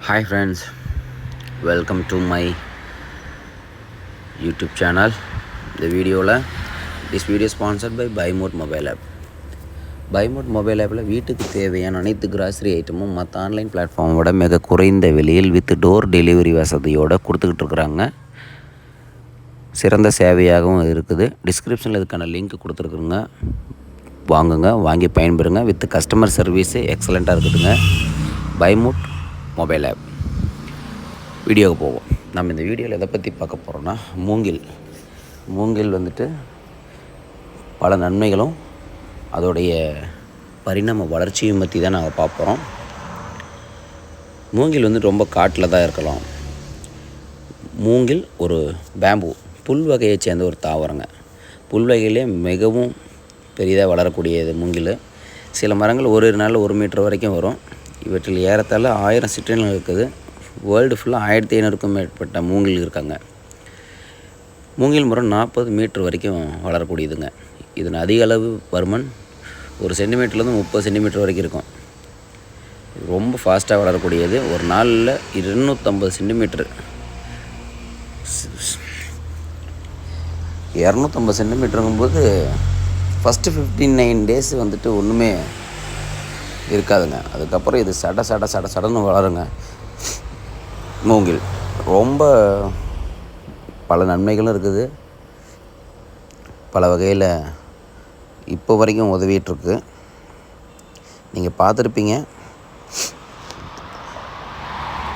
Hi friends, welcome to my YouTube channel. This video is sponsored by BuyMode Mobile App. BuyMode Mobile App வீட்டுக்கு தேவையான அனைத்து grocery ஐட்டமும் மற்ற online பிளாட்ஃபார்மோட மிக குறைந்த விலையில் வித் டோர் டெலிவரி வசதியோடு கொடுத்துக்கிட்டு இருக்கிறாங்க. சிறந்த சேவையாகவும் இருக்குது. டிஸ்கிரிப்ஷனில் இதுக்கான லிங்க் கொடுத்துருக்குறோங்க, வாங்குங்க, வாங்கி பயன்பெறுங்க. வித் கஸ்டமர் சர்வீஸு எக்ஸலண்ட்டாக இருக்குதுங்க. BuyMode mobile app. வீடியோவுக்கு போவோம். நம்ம இந்த வீடியோவில் எதை பற்றி பார்க்க போகிறோன்னா, மூங்கில் வந்துட்டு பல நன்மைகளும் அதோடைய பரிணாம வளர்ச்சியும் பற்றி தான் நாங்கள் பார்ப்போம். மூங்கில் வந்து ரொம்ப காட்டில் தான் இருக்கலாம். மூங்கில் ஒரு பேம்பு புல் வகையை சேர்ந்த ஒரு தாவரங்க. புல் வகையிலே மிகவும் பெரிதாக வளரக்கூடியது மூங்கில். சில மரங்கள் ஒரு நாளில் 1 மீட்டர் வரைக்கும் வரும். இவற்றில் ஏறத்தாழ 1000 சிற்றினங்கள் இருக்குது. வேர்ல்டு ஃபுல்லாக 1500க்கும் மேற்பட்ட மூங்கில் இருக்காங்க. மூங்கில் மரம் 40 மீட்டர் வரைக்கும் வளரக்கூடியதுங்க. இதன் அதிக அளவு பருமன் 1 சென்டிமீட்டர்லேருந்து 30 சென்டிமீட்டர் வரைக்கும் இருக்கும். ரொம்ப ஃபாஸ்ட்டாக வளரக்கூடியது. ஒரு நாளில் 250 சென்டிமீட்டர் 250 சென்டிமீட்டருங்கும்போது ஃபஸ்ட்டு 59 டேஸ் வந்துட்டு ஒன்றுமே இருக்காதுங்க. அதுக்கப்புறம் இது சடன்னு வளருங்க. மூங்கில் ரொம்ப பல நன்மைகளும் இருக்குது. பல வகையில் இப்போ வரைக்கும் உதவிட்டுருக்கு. நீங்கள் பார்த்துருப்பீங்க,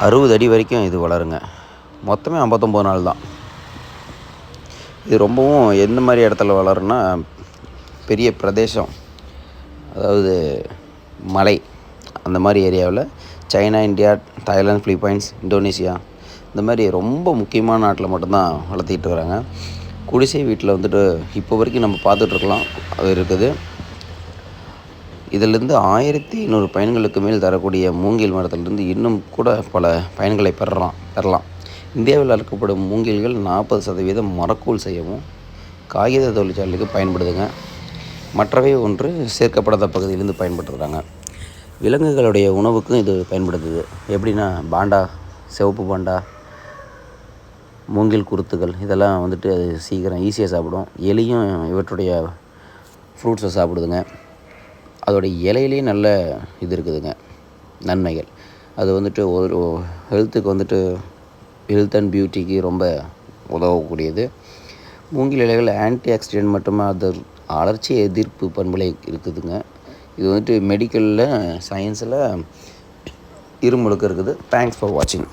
60 அடி வரைக்கும் இது வளருங்க. மொத்தமே 59 நாள் தான். இது ரொம்பவும் எந்த மாதிரி இடத்துல வளருன்னா, பெரிய பிரதேசம், அதாவது மலை, அந்த மாதிரி ஏரியாவில் China, India, Thailand, Philippines, Indonesia, இந்த மாதிரி ரொம்ப முக்கியமான நாட்டில் மட்டும்தான் வளர்த்திட்டு இருக்கிறாங்க. குடிசை வீட்டில் வந்துட்டு இப்போ வரைக்கும் நம்ம பார்த்துட்ருக்கலாம், அது இருக்குது. இதிலேருந்து 1500 பயன்களுக்கு மேல் தரக்கூடிய மூங்கில் மரத்திலிருந்து இன்னும் கூட பல பயன்களை பெறலாம். இந்தியாவில் வளர்க்கப்படும் மூங்கில்கள் 40% மரக்கூழ் செய்யவும் காகித தொழிற்சாலைக்கு பயன்படுதுங்க. மற்றவை ஒன்று சேர்க்கப்படாத பகுதியிலேருந்து பயன்படுத்துகிறாங்க. விலங்குகளுடைய உணவுக்கும் இது பயன்படுத்துது. எப்படின்னா, பாண்டா, சிவப்பு பாண்டா, மூங்கில் குருத்துகள், இதெல்லாம் வந்துட்டு அது சீக்கிரம் ஈஸியாக சாப்பிடும். எலியும் இவற்றுடைய ஃப்ரூட்ஸை சாப்பிடுதுங்க. அதோடைய இலையிலையும் நல்ல இது இருக்குதுங்க, நன்மைகள். அது வந்துட்டு ஒரு ஹெல்த்துக்கு வந்துட்டு ஹெல்த் அண்ட் பியூட்டிக்கு ரொம்ப உதவக்கூடியது. மூங்கில் இலைகள் ஆன்டி ஆக்சிடென்ட் மட்டுமே அது அலர்ச்சி எதிர்ப்பு பண்புகளை இருக்குதுங்க. இது வந்துட்டு மெடிக்கலில், சயின்ஸில் இருமலுக்கு இருக்குது. தேங்க்ஸ் ஃபார் வாட்சிங்.